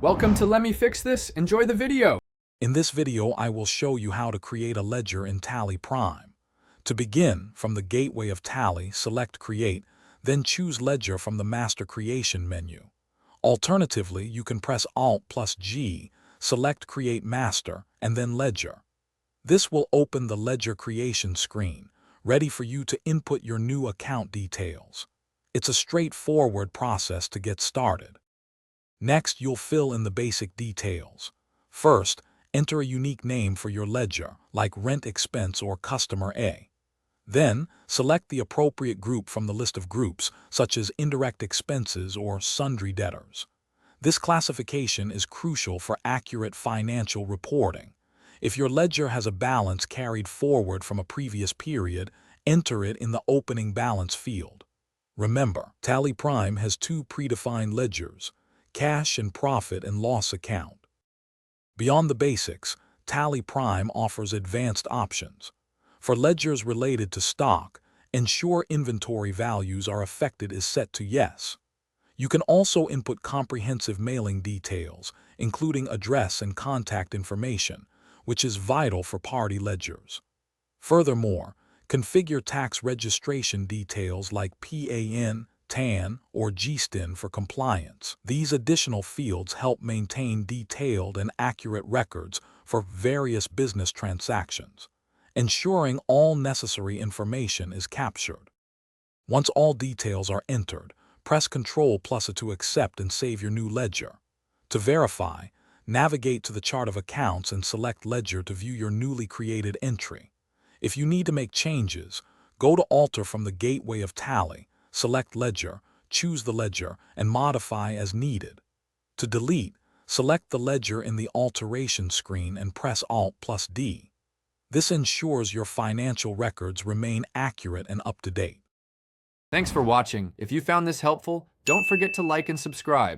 Welcome to Let Me Fix This. Enjoy the video. In this video, I will show you how to create a ledger in Tally Prime. To begin, from the gateway of Tally, select Create, then choose Ledger from the Master Creation menu. Alternatively, you can press Alt+G, select Create Master, and then Ledger. This will open the Ledger Creation screen, ready for you to input your new account details. It's a straightforward process to get started. Next, you'll fill in the basic details. First, enter a unique name for your ledger, like Rent Expense or Customer A. Then, select the appropriate group from the list of groups, such as Indirect Expenses or Sundry Debtors. This classification is crucial for accurate financial reporting. If your ledger has a balance carried forward from a previous period, enter it in the Opening Balance field. Remember, Tally Prime has two predefined ledgers: Cash and Profit and Loss account. Beyond the basics, Tally Prime offers advanced options. For ledgers related to stock, ensure inventory values are affected is set to Yes. You can also input comprehensive mailing details, including address and contact information, which is vital for party ledgers. Furthermore, configure tax registration details like PAN, TAN, or GSTIN for compliance. These additional fields help maintain detailed and accurate records for various business transactions, ensuring all necessary information is captured. Once all details are entered, press Ctrl+A to accept and save your new ledger. To verify, navigate to the chart of accounts and select Ledger to view your newly created entry. If you need to make changes, go to Alter from the gateway of Tally, select Ledger, choose the ledger, and modify as needed. To delete, select the ledger in the Alteration screen and press Alt+D. This ensures your financial records remain accurate and up to date. Thanks for watching. If you found this helpful, don't forget to like and subscribe.